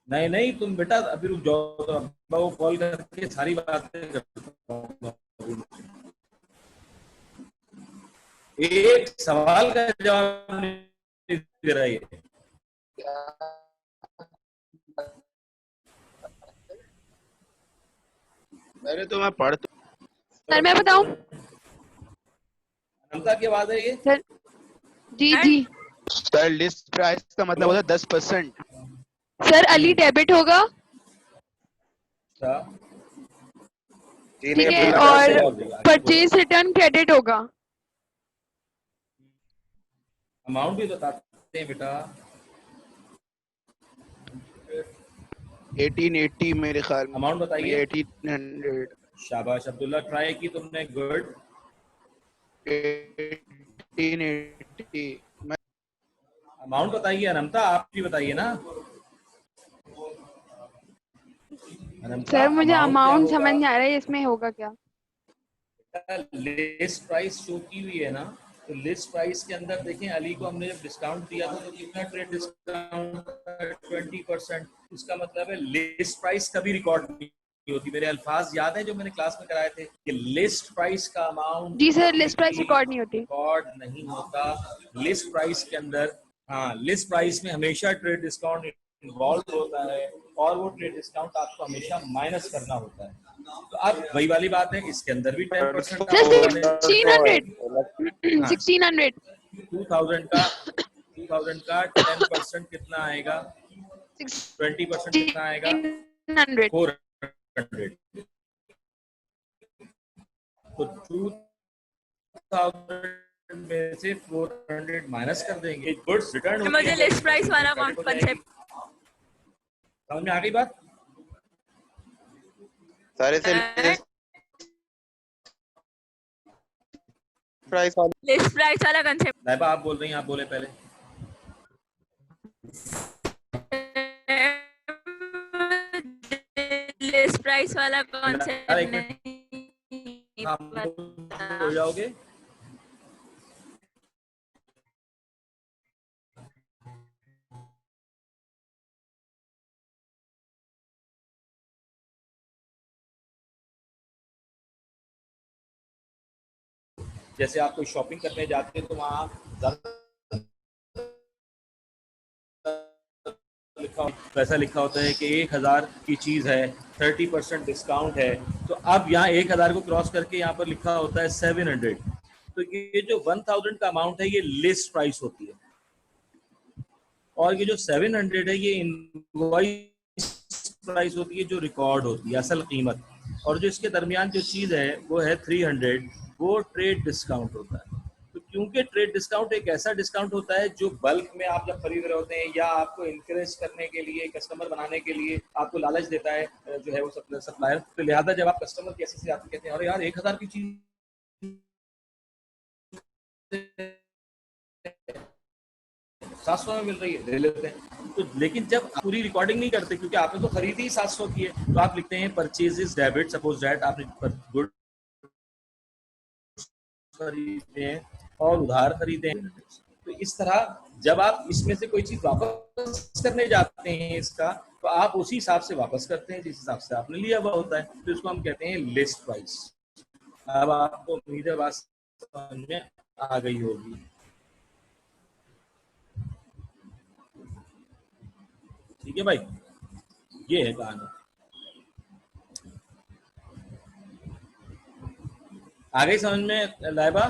नहीं नहीं तुम बेटा अभी रुक जाओ, तो अब्बा को कॉल करके सारी बातें करता हूँ। एक सवाल का जवाब नहीं दे रहा है। अरे तो मैं पढ़ तो। सर मैं बताऊं? अनंता की आवाज है ये? सर जी जी सर लिस्ट प्राइस का मतलब होता है 10%। सर अली डेबिट होगा, अच्छा, जी ठीक नहीं है, अब्दुल्ला और कैसे? परचेज रिटर्न क्रेडिट होगा। अमाउंट भी बताते हैं बेटा। 1880 मेरे ख्याल में। अमाउंट बताइए। 1800। शाबाश अब्दुल्ला, ट्राई की तुमने, गुड। 1880 मैं। अमाउंट बताइए अनंता, आप भी बताइए ना। अनंता सर मुझे अमाउंट क्या अमाउंट होगा? समझ नहीं आ रहा है, इसमें होगा क्या? लिस्ट प्राइस शो की हुई है ना, तो लिस्ट प्राइस के अंदर देखें, अली को हमने जब डिस्काउंट दिया था तो कितना ट्रेड डिस्काउंट? 20%। इसका मतलब है लिस्ट प्राइस कभी रिकॉर्ड नहीं होती। मेरे अल्फाज याद है जो मैंने क्लास में कराए थे कि लिस्ट प्राइस का अमाउंट जी सर, लिस्ट प्राइस रिकॉर्ड नहीं होती। रिकॉर्ड नहीं होता। लिस्ट प्राइस के अंदर, हाँ, लिस्ट प्राइस में हमेशा ट्रेड डिस्काउंट इन्वॉल्व होता है, और वो ट्रेड डिस्काउंट आपको हमेशा माइनस करना होता है। तो अब वही वाली बात है, इसके अंदर भी 10% सर का 1600 हाँ, 1600 2000 का 10% कितना आएगा? 20% कितना आएगा? 1600 400। तो 2000 में से 400 माइनस कर देंगे, गुड्स रिटर्न होती मुझे है, लिस्ट प्राइस वाला credit हो कॉन्सेप्ट जाएगी। समझ में आ गई बात? सारे से लिस्ट प्राइस लिस्ट प्राइस वाला कंसेप्ट लाइबा आप बोल रही हैं, आप बोले पहले। लिस्ट प्राइस वाला यार, कॉन्सेप्ट एक मिनट, नहीं आप पता। हो जाओगे। जैसे आप कोई शॉपिंग करने जाते हैं तो वहाँ पैसा लिखा होता है कि 1000 की चीज है, 30% डिस्काउंट है। तो अब यहाँ 1000 को क्रॉस करके यहाँ पर लिखा होता है 700। तो ये जो 1000 का अमाउंट है ये लिस्ट प्राइस होती है, और ये जो 700 है ये इनवॉइस प्राइस होती है, जो रिकॉर्ड होती है, असल कीमत। और जो इसके दरमियान जो चीज है वो है 300, वो ट्रेड डिस्काउंट होता है। तो क्योंकि ट्रेड डिस्काउंट एक ऐसा डिस्काउंट होता है जो बल्क में आप जब खरीद रहे होते हैं, या आपको इनकरेज करने के लिए, कस्टमर बनाने के लिए आपको लालच देता है जो है वो सप्लायर। तो लिहाजा जब आप कस्टमर की ऐसे आते कहते हैं अरे यार 1000 की चीज 700 में मिल रही है, ले लेते हैं। तो लेकिन जब पूरी रिकॉर्डिंग नहीं करते, क्योंकि आपने तो खरीदी ही 700 की है, तो आप लिखते हैं परचेजेस डेबिट। सपोज दैट आपने गुड खरीदते हैं और उधार खरीदे हैं। तो इस तरह जब आप इसमें से कोई चीज वापस करने जाते हैं इसका, तो आप उसी हिसाब से वापस करते हैं जिस हिसाब से आपने लिया हुआ होता है। तो इसको हम कहते हैं लिस्ट प्राइस। अब आपको उम्मीद है बात समझ में आ गई होगी। ठीक है भाई, ये है कहानी। आ गई समझ में लाइबा?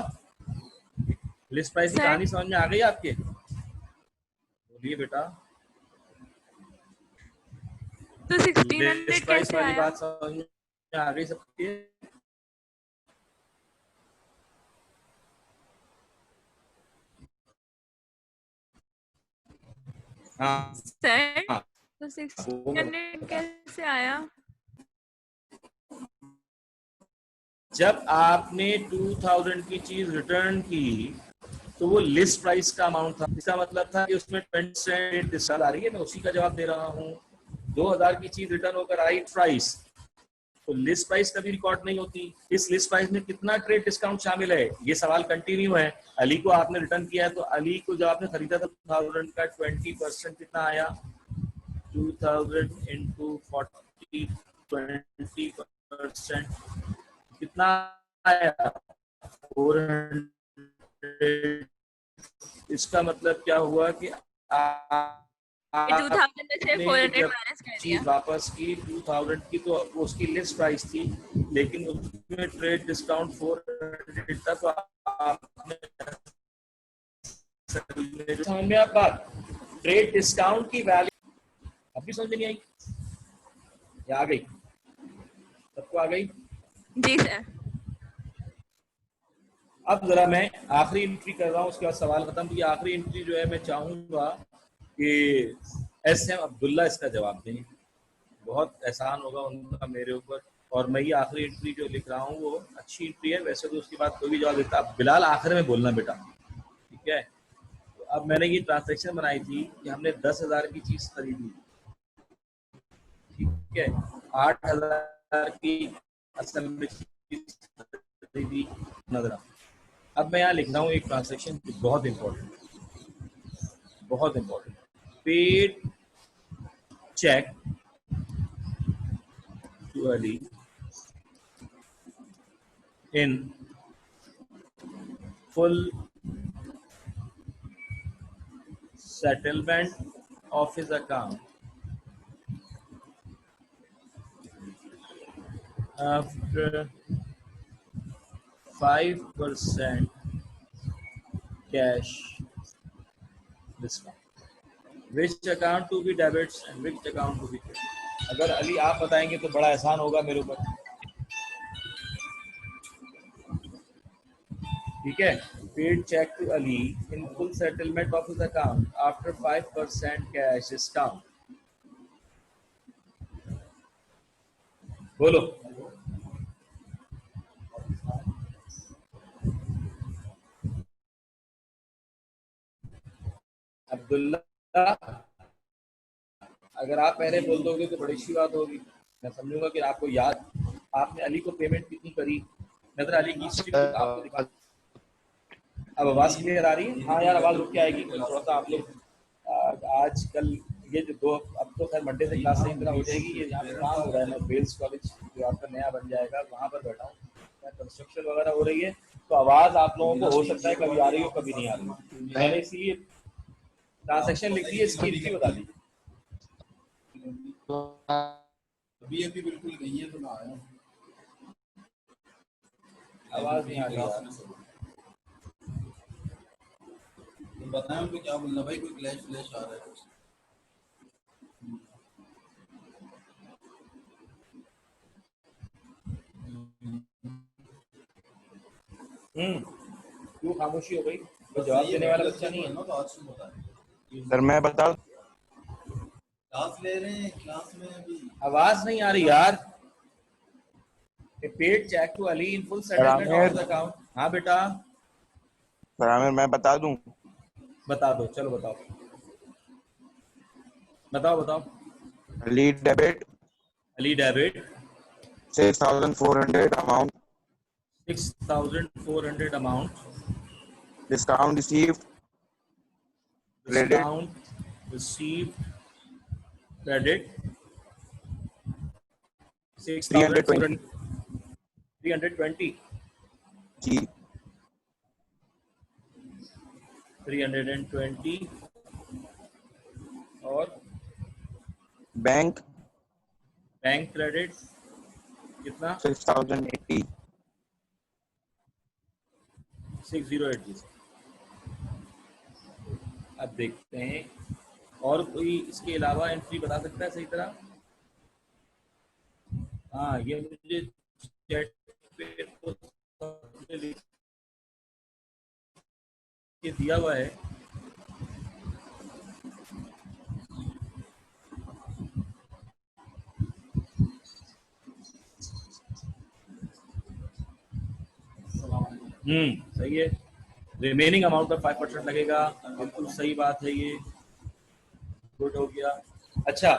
लिस्ट प्राइस की सर? कहानी समझ में आ गई आपके? बोलिए बेटा। तो 1600 लिस्ट प्राइस कैसे वाली आया? बात समझ में आ गई सबके? हाँ सर हाँ, तो 1600 कैसे आया? जब आपने 2000 की चीज रिटर्न की तो वो लिस्ट प्राइस का अमाउंट था, इसका मतलब था कि उसमें 20% डिस्काउंट आ रही है। मैं उसी का जवाब दे रहा हूँ। 2000 की चीज रिटर्न होकर आई प्राइस, तो लिस्ट प्राइस कभी रिकॉर्ड नहीं होती। इस लिस्ट प्राइस में कितना ट्रेड डिस्काउंट शामिल है, ये सवाल कंटिन्यू है। अली को आपने रिटर्न किया है, तो अली को जब आपने खरीदा था 2000 का 20% कितना आया? 2000 इंटू 40, 20% कितना आया? 400। इसका मतलब क्या हुआ कि 2000 में से 400 जब माइनस कर चीज दिया। वापस की 2000 की, तो उसकी लिस्ट प्राइस थी, लेकिन उसमें ट्रेड डिस्काउंट 400 था। तो आपने समझ में आप बात, ट्रेड डिस्काउंट की वैल्यू अभी समझ में नहीं आई या आ गई? सबको आ गई? जी सर। अब जरा मैं आखिरी एंट्री कर रहा हूँ, उसके बाद सवाल खत्म। ये आखिरी एंट्री जो है, मैं चाहूंगा कि एस.एम. अब्दुल्ला इसका जवाब दें। बहुत एहसान होगा उनका मेरे ऊपर। और मैं ये आखिरी एंट्री जो लिख रहा हूँ वो अच्छी एंट्री है, वैसे तो उसके बाद कोई भी जवाब देता। बिलाल आखिर में बोलना बेटा, ठीक है? तो अब मैंने ये ट्रांजैक्शन बनाई थी कि हमने 10,000 की चीज खरीदी, ठीक है? 8,000 की असल में चीज खरीदी नजर। अब मैं यहाँ लिख रहा हूँ एक ट्रांजैक्शन बहुत इंपॉर्टेंट, बहुत important. Paid cheque to Ali in full settlement of his account after 5% cash discount. Which account to be debits and which account to be credit? अगर अली आप बताएंगे तो बड़ा आसान होगा मेरे ऊपर, ठीक है? Paid check to Ali in full settlement of his account after 5% cash discount. बोलो। अब्दुल्ला, अगर आप पहले बोल दोगे तो बड़ी अच्छी बात होगी। मैं समझूंगा कि आपको याद, आपने अली को पेमेंट कितनी करी। नजर अली की स्लिप आपको दिखा। अब आवाज क्लियर आ रही है? हाँ यार, आवाज रुक के आएगी थोड़ा सा। आप लोग आज कल ये जो दो, अब तो खैर मंडे से क्लास सही तरह हो जाएगी। ये यहाँ पे काम हो रहा है, मैं वेल्स कॉलेज जो आपका नया बन जाएगा वहाँ पर बैठा हूँ, कंस्ट्रक्शन वगैरह हो रही है, तो आवाज आप लोगों को हो सकता है कभी आ रही हो कभी नहीं आ रही हो। मैंने इसीलिए ट्रांसैक्शन लिख दी है, इसकी एंट्री बता दी। अभी बिल्कुल नहीं है तो ना आया, आवाज नहीं आ रही यार। तो बताएं उनको क्या बोलना भाई, कोई क्लैश फ्लैश आ रहा है कुछ। क्यों खामोशी हो गई? तो जवाब देने वाला बच्चा नहीं है। सर मैं बता, क्लास ले रहे हैं, क्लास में अभी आवाज नहीं आ रही यार। Paid cheque to Ali in full settlement of the account. हाँ बेटा सर आमिर मैं बता दूं? बता दो, चलो बताओ बताओ बताओ। Ali debit Ali debit 6,400 amount, 6,400 amount, discount received credit, discount received credit 320 320 जी 320 और बैंक क्रेडिट कितना? 6,080 6,080। अब देखते हैं और कोई इसके अलावा एंट्री बता सकता है सही तरह? हाँ, ये मुझे चैट पे लिख के दिया हुआ है। सही है। रिमेनिंग अमाउंट पर 5% लगेगा, बिल्कुल सही बात है ये, गुड हो गया। अच्छा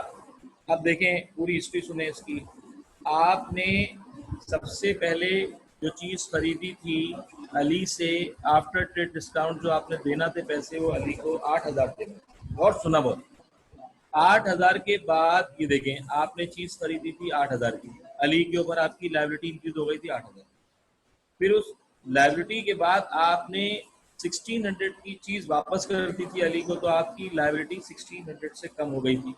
अब देखें पूरी हिस्ट्री सुने इसकी। आपने सबसे पहले जो चीज़ खरीदी थी अली से आफ्टर ट्रेड डिस्काउंट, जो आपने देना थे पैसे वो अली को 8,000 थे। और सुना बहुत, 8,000 के बाद ये देखें आपने चीज़ खरीदी थी 8,000 की, अली के ऊपर आपकी लायबिलिटी इंक्रीज हो गई थी 8,000। फिर उस लायबिलिटी के बाद आपने 1600 की चीज़ वापस कर दी थी अली को, तो आपकी लायबिलिटी 1600 से कम हो गई थी।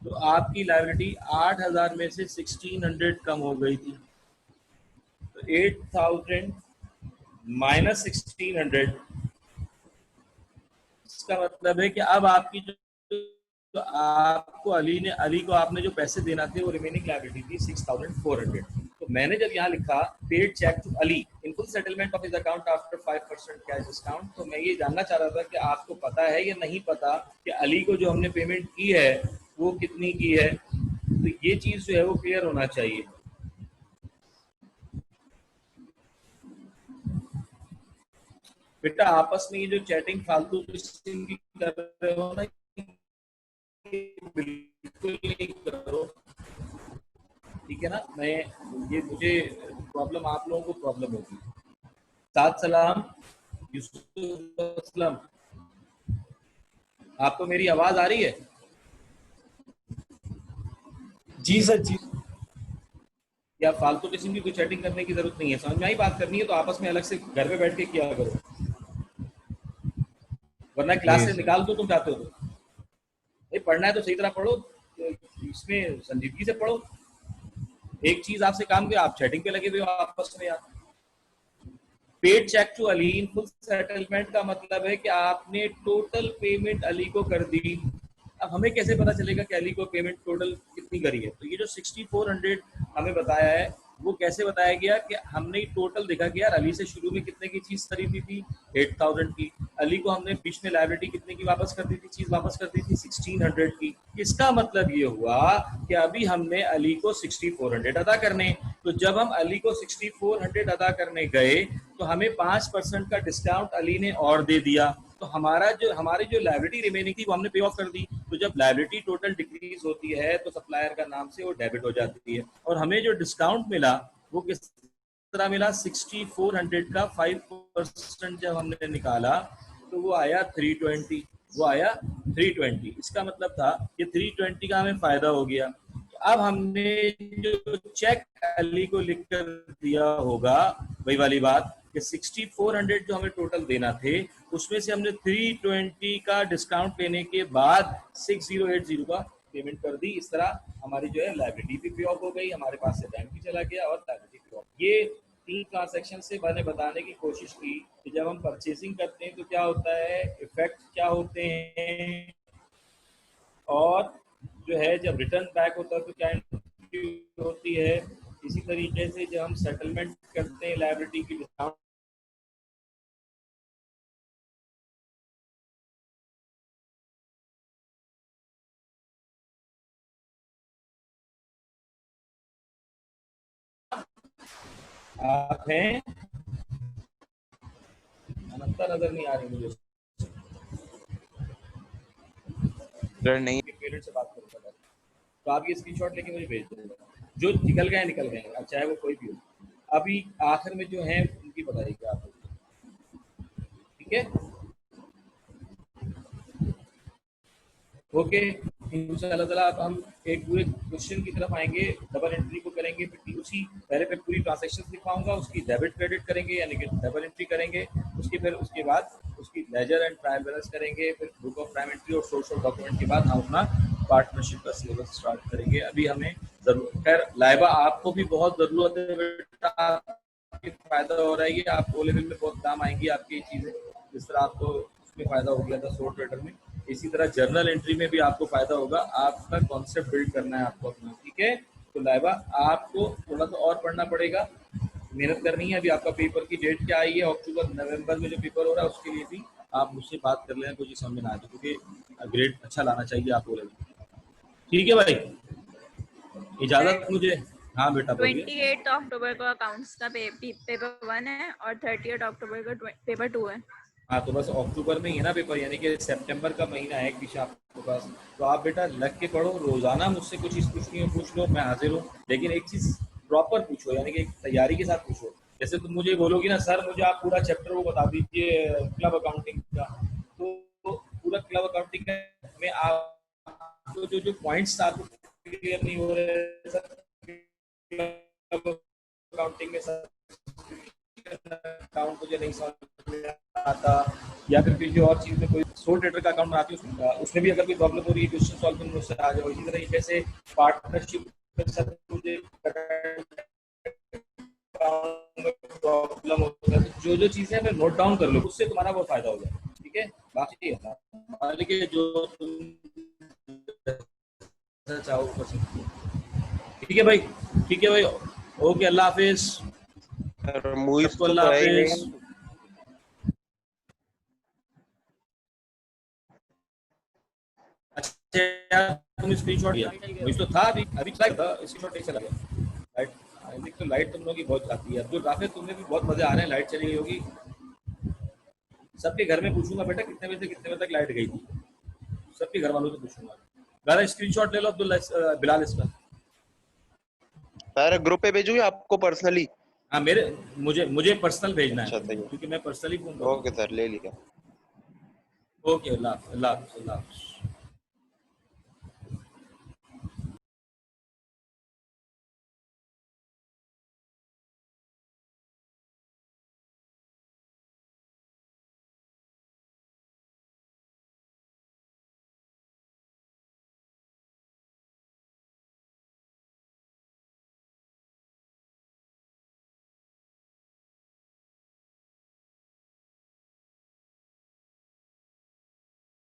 तो आपकी लायबिलिटी 8,000 में से 1600 कम हो गई थी। तो 8,000 माइनस 1600, इसका मतलब है कि अब आपकी जो आपको अली को आपने जो पैसे देना थे वो रिमेनिंग लायबिलिटी थी 6,400। तो मैंने जब यहाँ लिखा paid cheque to Ali in full settlement of his account after 5% cash discount, तो मैं ये जानना चाह रहा था कि आपको पता है या नहीं पता कि अली को जो हमने पेमेंट की है वो कितनी की है। तो ये चीज जो है वो क्लियर होना चाहिए। बेटा आपस में ये जो चैटिंग फालतू की कर रहे हो ना, बिल्कुल नहीं करो, ठीक है ना। मुझे प्रॉब्लम, आप लोगों को प्रॉब्लम होगी। साथ सलाम यूसुफ असलम, आपको मेरी आवाज आ रही है? जी सर जी। या फालतू किस्म की कोई चैटिंग करने की जरूरत नहीं है, समझ में आई? बात करनी है तो आपस में अलग से घर पे बैठ के किया करो, वरना क्लास से निकाल दो तुम चाहते हो तो। भाई पढ़ना है तो सही तरह पढ़ो, इसमें संजीदगी से पढ़ो। एक चीज आपसे काम किया, आप चैटिंग पे लगे हुए हो आपस में यार। Paid cheque to Ali in full settlement का मतलब है कि आपने टोटल पेमेंट अली को कर दी। अब हमें कैसे पता चलेगा कि अली को पेमेंट टोटल कितनी करी है? तो ये जो 6,400 हमें बताया है वो कैसे बताया गया कि हमने टोटल देखा कि यार अली से शुरू में कितने की चीज खरीदी थी, 8,000 की। अली को हमने बीच में लायबिलिटी कितने की वापस कर दी थी, चीज वापस कर दी थी 1,600 की। इसका मतलब ये हुआ कि अभी हमने अली को 6,400 अदा करने। तो जब हम अली को 6,400 अदा करने गए तो हमें 5% का डिस्काउंट अली ने और दे दिया। तो हमारी जो लायबिलिटी रिमेनिंग थी वो हमने पे ऑफ कर दी। तो जब लायबिलिटी टोटल डिक्रीज होती है तो सप्लायर का नाम से वो डेबिट हो जाती है। और हमें जो डिस्काउंट मिला वो किस तरह मिला? 6,400 का 5% जब हमने निकाला तो वो आया 320, वो आया 320। इसका मतलब था कि 320 का हमें फायदा हो गया। अब हमने जो चेक अली को लिख कर दिया होगा, वही वाली बात कि 6,400 जो हमें टोटल देना थे उसमें से हमने 320 का डिस्काउंट लेने के बाद 6,080 का पेमेंट कर दी। इस तरह हमारी जो है लायबिलिटी भी पे ऑफ हो गई, हमारे पास से बैंक भी चला गया और लायबिलिटी पे ऑफ। ये 3 ट्रांसैक्शन से मैंने बताने की कोशिश की कि जब हम परचेसिंग करते हैं तो क्या होता है, इफेक्ट क्या होते हैं, और जो है जब रिटर्न बैक होता है तो क्या होती है। इसी तरीके से जब हम सेटलमेंट करते हैं लायबिलिटी की डिस्काउंट आप हैं, नजर नहीं आ रही मुझे। नहीं पेरेंट से बात करूंगा तो आप ये स्क्रीनशॉट लेके मुझे भेज देंगे। जो निकल गए निकल गए, अब चाहे वो कोई भी हो। अभी आखिर में जो है उनकी बताइएगा आप, ठीक है? ओके इंशाल्लाह ताला। अब हम एक पूरे क्वेश्चन की तरफ आएंगे, डबल एंट्री को करेंगे, फिर उसी पहले फिर पूरी ट्रांजैक्शन दिखाऊंगा, उसकी डेबिट क्रेडिट करेंगे यानी कि डबल एंट्री करेंगे, उसके बाद उसकी लेजर एंड ट्रायल बैलेंस करेंगे, फिर बुक ऑफ प्राइम एंट्री और सोर्स ऑफ डॉक्यूमेंट के बाद हम अपना पार्टनरशिप का सिलेबस स्टार्ट करेंगे। अभी हमें जरूर, खैर लाइबा आपको भी बहुत जरूरत है बेटा, आपके फायदा हो रहा है, ये आप ओ लेवल में बहुत काम आएंगी आपकी चीजें, जिस तरह आपको उसमें फायदा हो गया था सोर्स ट्रेडर में, इसी तरह जर्नल एंट्री में भी आपको फायदा होगा। आपका कॉन्सेप्ट बिल्ड करना है आपको अपना, ठीक है? तो लाइबा आपको थोड़ा सा और पढ़ना पड़ेगा, मेहनत करनी है। अभी आपका पेपर की डेट क्या आई है, अक्टूबर नवंबर में जो पेपर हो रहा है उसके लिए भी आप मुझसे बात कर लेना, कुछ समझ में ना आए क्योंकि ग्रेड अच्छा लाना चाहिए आपको। ठीक है भाई, इजाजत मुझे। हाँ बेटा बोलिए। 28 अक्टूबर को अकाउंट्स का पेपर 1 है और 30 अक्टूबर को पेपर 2 है। हाँ तो बस अक्टूबर में ही है ना पेपर, यानी कि सितंबर का महीना है कि आपके पास, तो आप बेटा लग के पढ़ो, रोजाना मुझसे कुछ चीज पूछनी हो पूछ लो, मैं हाजिर हूँ, लेकिन एक चीज प्रॉपर पूछो, यानी कि तैयारी के साथ पूछो। जैसे तुम मुझे बोलोगी ना सर मुझे आप पूरा चैप्टर वो बता दीजिए क्लब अकाउंटिंग का, तो पूरा क्लब अकाउंटिंग में आप जो जो पॉइंट्स आपको क्लियर नहीं हो रहे सर क्लब अकाउंटिंग में सर अकाउंट मुझे नहीं समझ में आता, या फिर किसी और चीज में कोई सोल ट्रेडर का अकाउंट बनाती है उसमें भी अगर कोई प्रॉब्लम हो रही है क्वेश्चन सॉल्व करने मुझसे आ जाओ। इसी तरह जैसे पार्टनरशिप के साथ मुझे प्रॉब्लम होता है, जो जो चीजें मैं नोट डाउन कर लो उससे तुम्हारा वो फायदा हो जाए। ठीक है, बाकी मान लीजिए जो तुम चाहो कर सकते हो। ठीक है भाई, ठीक है भाई, ओके, अल्लाह हाफिज। मुइज तो अल्लाह है ही हाफिज। नहीं। अच्छा यार तुम स्क्रीनशॉट लिया, मुझे तो था अभी अभी लाइट था, स्क्रीनशॉट नहीं चला गया। लाइट आई थिंक तो लाइट तुम लोगों की बहुत जाती है। अब्दुल राफिज तुम्हें भी बहुत मजे आ रहे हैं, लाइट चली गई होगी। सबके घर में पूछूंगा बेटा कितने बजे से कितने बजे तक लाइट गई थी, सबके घर वालों से पूछूंगा। मेरा स्क्रीनशॉट ले लो अब्दुल बिलाल इसका। सर ग्रुप पे भेजूँ या आपको पर्सनली? हाँ मेरे मुझे पर्सनल भेजना अच्छा है क्योंकि मैं पर्सनली फोन ओके सर ले लिया। ओके, अल्लाह हाफिज।